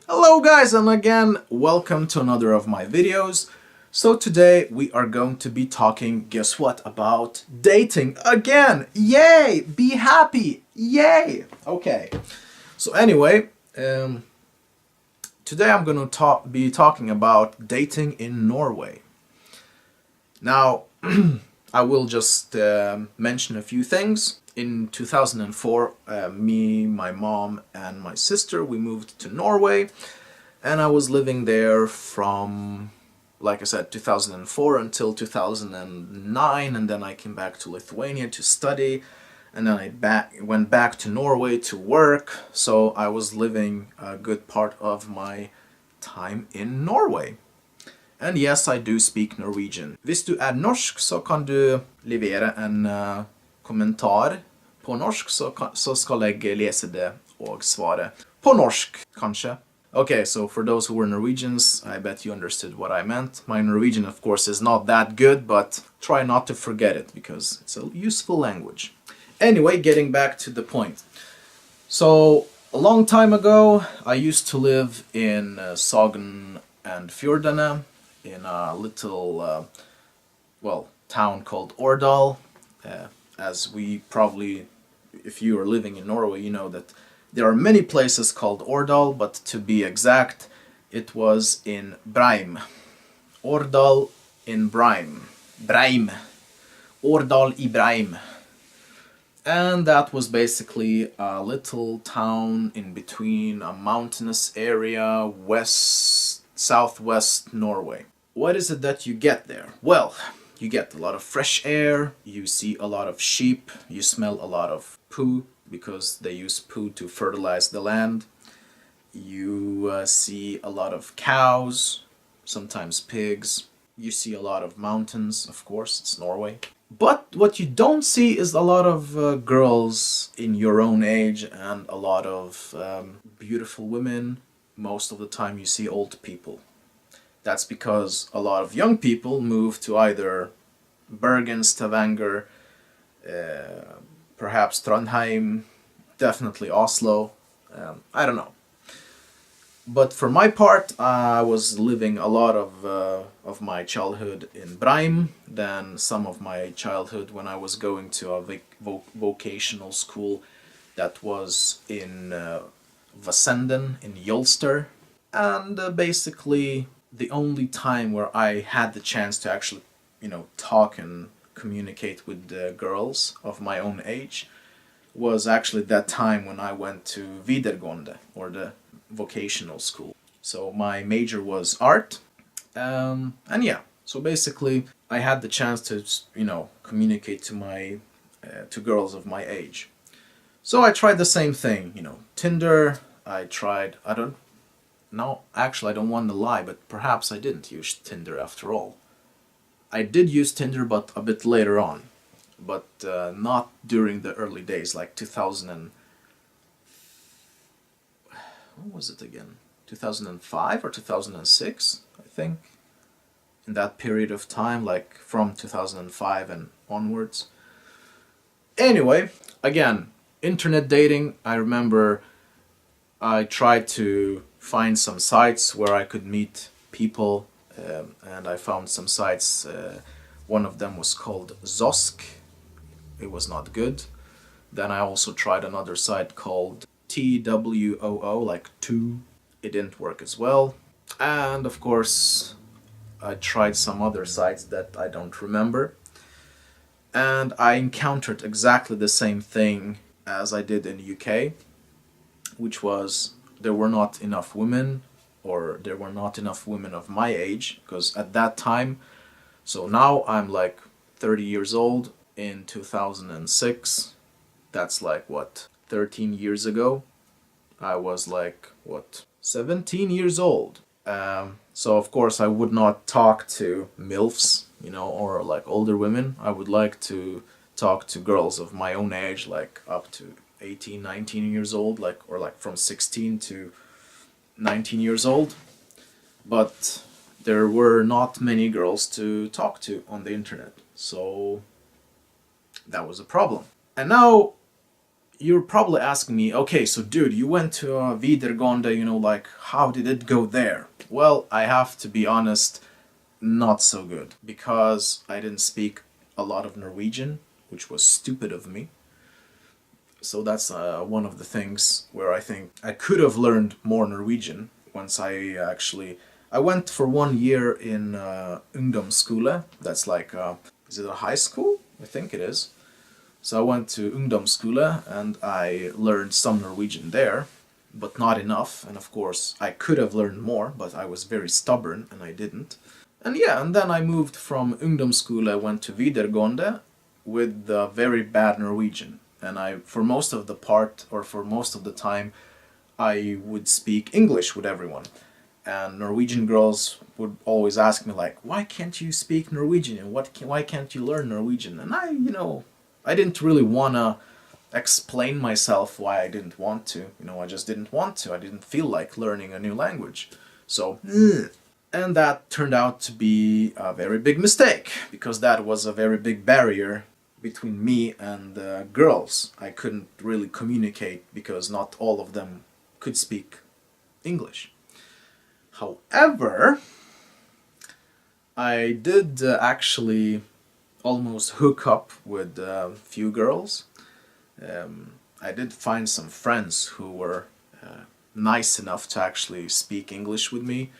Hello guys, and again, welcome to another of my videos. So today we are going to be talking, guess what, about dating again. Yay! Be happy! Yay! Okay, so anyway, today I'm going to be talking about dating in Norway. Now, I will just mention a few things. In 2004, me, my mom, and my sister, we moved to Norway, and I was living there from, like I said, 2004 until 2009, and then I came back to Lithuania to study, and then I went back to Norway to work, so I was living a good part of my time in Norway. And yes, I do speak Norwegian. Hvis du norsk, så kan du levere en kommentar på norsk, så skal jeg lese det og svare på norsk, kanskje. Okay, so for those who were Norwegians, I bet you understood what I meant. My Norwegian, of course, is not that good, but try not to forget it, because it's a useful language. Anyway, getting back to the point. So, a long time ago, I used to live in Sogn and Fjordane, in a little, town called Årdal. As we probably, if you are living in Norway, you know that there are many places called Årdal, but to be exact, it was in Breim. Årdal in Breim. Breim. Årdal I Breim. And that was basically a little town in between a mountainous area, southwest Norway. What is it that you get there? Well, you get a lot of fresh air, you see a lot of sheep, you smell a lot of poo, because they use poo to fertilize the land. You see a lot of cows, sometimes pigs. You see a lot of mountains, of course, it's Norway. But what you don't see is a lot of girls in your own age and a lot of beautiful women. Most of the time you see old people. That's because a lot of young people move to either Bergen, Stavanger, perhaps Trondheim, definitely Oslo, I don't know. But for my part, I was living a lot of my childhood in Breim, then some of my childhood when I was going to a vocational school that was in Vassenden in Jolster, and basically the only time where I had the chance to actually, talk and communicate with the girls of my own age was actually that time when I went to videregående, or the vocational school. So my major was art, and yeah, so basically I had the chance to, communicate to girls of my age. So I tried the same thing, Tinder. I don't want to lie, but perhaps I didn't use Tinder after all. I did use Tinder, but a bit later on. But not during the early days, like 2000 what was it again? 2005 or 2006, I think. In that period of time, like from 2005 and onwards. Anyway, again, internet dating, I remember I tried to find some sites where I could meet people, and I found some sites. One of them was called Zosk. It was not good. Then I also tried another site called TWOO, like two. It didn't work as well. And of course, I tried some other sites that I don't remember. And I encountered exactly the same thing as I did in the UK, which was there were not enough women, or there were not enough women of my age, because at that time, so now I'm like 30 years old. In 2006, that's like what, 13 years ago, I was like, what, 17 years old. So of course I would not talk to MILFs, or like older women. I would like to talk to girls of my own age, like up to 18, 19 years old, or like from 16 to 19 years old. But there were not many girls to talk to on the internet, so that was a problem. And now, you're probably asking me, okay, so dude, you went to Videregående, you know, like, how did it go there? Well, I have to be honest, not so good, because I didn't speak a lot of Norwegian, which was stupid of me. So that's one of the things where I think I could have learned more Norwegian once I went for 1 year in ungdomsskole. That's like, is it a high school? I think it is. So I went to ungdomsskole and I learned some Norwegian there, but not enough. And of course, I could have learned more, but I was very stubborn and I didn't. And yeah, and then I moved from ungdomsskole, I went to Videregående with very bad Norwegian. And for most of the time, I would speak English with everyone. And Norwegian girls would always ask me like, why can't you speak Norwegian? And why can't you learn Norwegian? And I didn't really want to explain myself why I didn't want to. I just didn't want to. I didn't feel like learning a new language. So, and that turned out to be a very big mistake, because that was a very big barrier between me and girls. I couldn't really communicate because not all of them could speak English. However, I did actually almost hook up with a few girls. I did find some friends who were nice enough to actually speak English with me,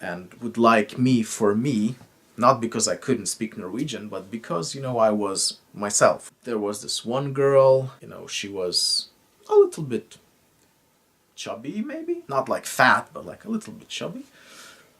and would like me for me, not because I couldn't speak Norwegian, but because, I was myself. There was this one girl, she was a little bit chubby, maybe? Not like fat, but like a little bit chubby,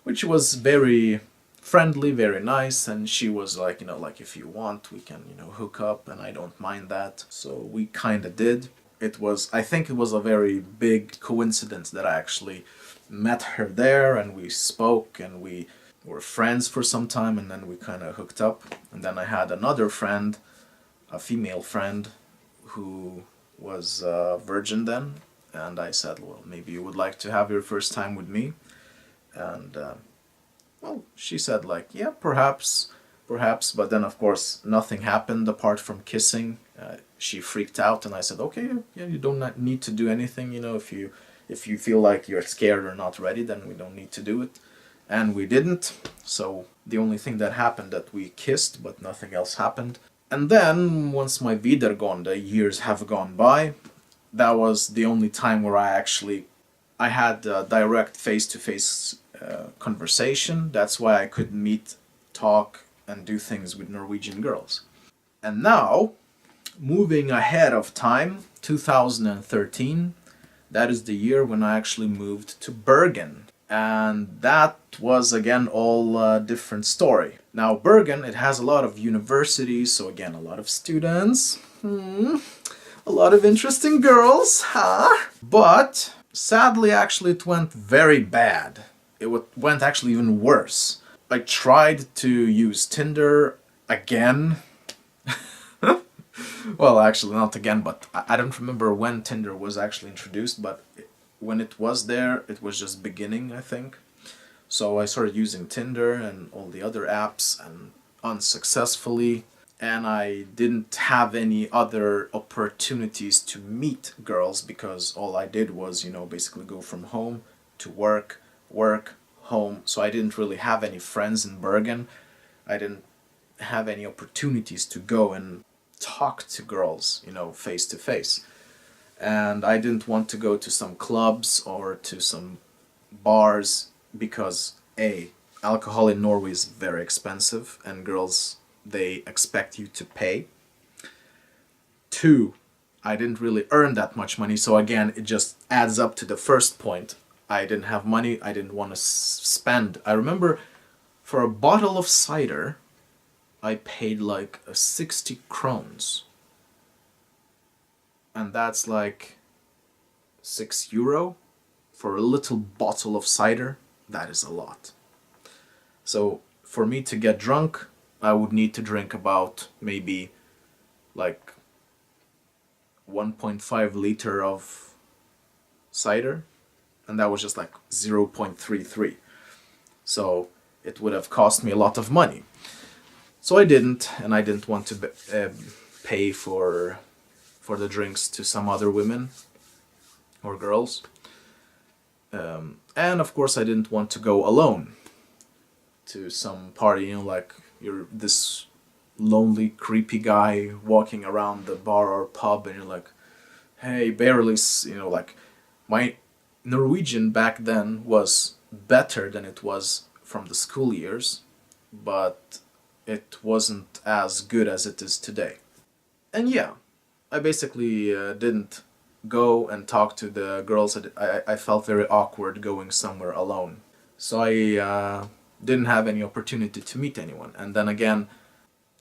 which was very friendly, very nice, and she was like, like, if you want, we can, hook up, and I don't mind that. So we kind of did. I think it was a very big coincidence that I actually met her there, and we spoke, and we were friends for some time, and then we kind of hooked up. And then I had another friend, a female friend, who was a virgin then, and I said, well, maybe you would like to have your first time with me. And well, she said like, yeah, perhaps, but then of course nothing happened apart from kissing. She freaked out, and I said, okay, yeah, you don't need to do anything, if you feel like you're scared or not ready, then we don't need to do it. And we didn't, so the only thing that happened that we kissed, but nothing else happened. And then, once my Videregående years have gone by, that was the only time where I had a direct face-to-face conversation. That's why I could meet, talk, and do things with Norwegian girls. And now, moving ahead of time, 2013, that is the year when I actually moved to Bergen. And that was, again, all a different story. Now, Bergen, it has a lot of universities, so again, a lot of students. A lot of interesting girls, huh? But, sadly, actually, it went very bad. It went actually even worse. I tried to use Tinder again. Well, actually, not again, but I don't remember when Tinder was actually introduced, but when it was there, it was just beginning, I think. So I started using Tinder and all the other apps, and unsuccessfully. And I didn't have any other opportunities to meet girls, because all I did was, basically go from home to work, home. So I didn't really have any friends in Bergen. I didn't have any opportunities to go and talk to girls, face to face. And I didn't want to go to some clubs or to some bars, because A, alcohol in Norway is very expensive, and girls, they expect you to pay. 2, I didn't really earn that much money, so again, it just adds up to the first point. I didn't have money, I didn't want to spend. I remember for a bottle of cider, I paid like 60 krones. And that's like €6 for a little bottle of cider. That is a lot. So for me to get drunk, I would need to drink about maybe like 1.5 liter of cider, and that was just like 0.33. So it would have cost me a lot of money. So I didn't, and I didn't want to pay for for the drinks to some other women or girls. And of course I didn't want to go alone to some party, you know, like you're this lonely, creepy guy walking around the bar or pub and you're like, hey, barely, you know, like my Norwegian back then was better than it was from the school years, but it wasn't as good as it is today. And yeah, I basically didn't go and talk to the girls. I felt very awkward going somewhere alone. So I didn't have any opportunity to meet anyone. And then again,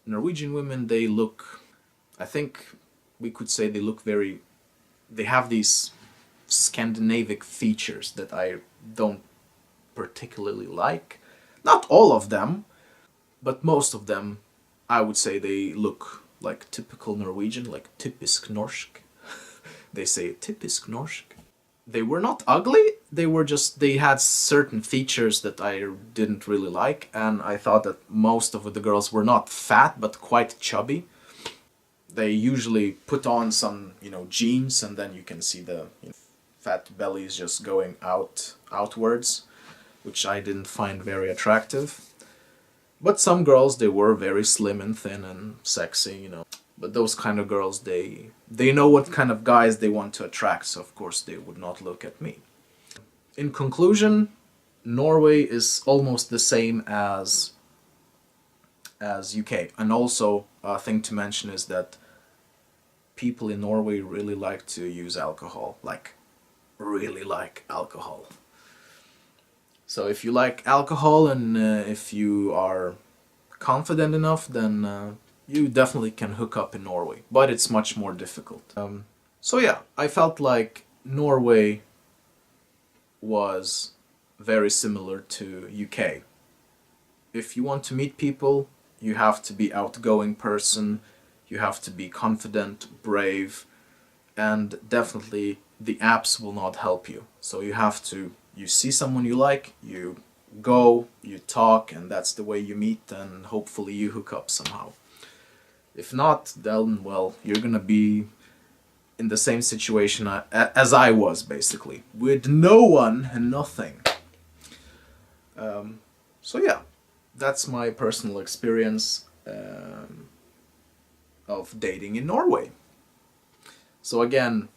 Norwegian women, they look, I think we could say they have these Scandinavic features that I don't particularly like. Not all of them, but most of them, I would say they look like typical Norwegian, like typisk norsk. They say typisk norsk. They were not ugly, they had certain features that I didn't really like, and I thought that most of the girls were not fat, but quite chubby. They usually put on some, you know, jeans, and then you can see the fat bellies just going outwards, which I didn't find very attractive. But some girls, they were very slim and thin and sexy, you know. But those kind of girls, they know what kind of guys they want to attract, so of course they would not look at me. In conclusion, Norway is almost the same as UK. And also, a thing to mention is that people in Norway really like to use alcohol. Like, really like alcohol. So if you like alcohol and if you are confident enough, then you definitely can hook up in Norway, but it's much more difficult. So yeah, I felt like Norway was very similar to UK. If you want to meet people, you have to be outgoing person, you have to be confident, brave, and definitely the apps will not help you. So you see someone you like, you go, you talk, and that's the way you meet, and hopefully you hook up somehow. If not, then, well, you're gonna be in the same situation as I was, basically. With no one and nothing. So yeah, that's my personal experience of dating in Norway. So again,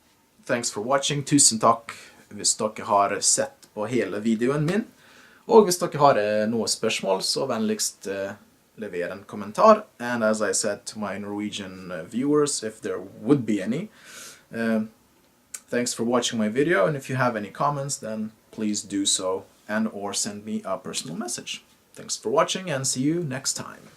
thanks for watching. Tusen takk hvis dere har sett på hele videoen min. Og hvis dere har noen spørsmål, så vennligst lever en kommentar. And as I said to my Norwegian viewers, if there would be any, thanks for watching my video, and if you have any comments, then please do so and or send me a personal message. Thanks for watching and see you next time.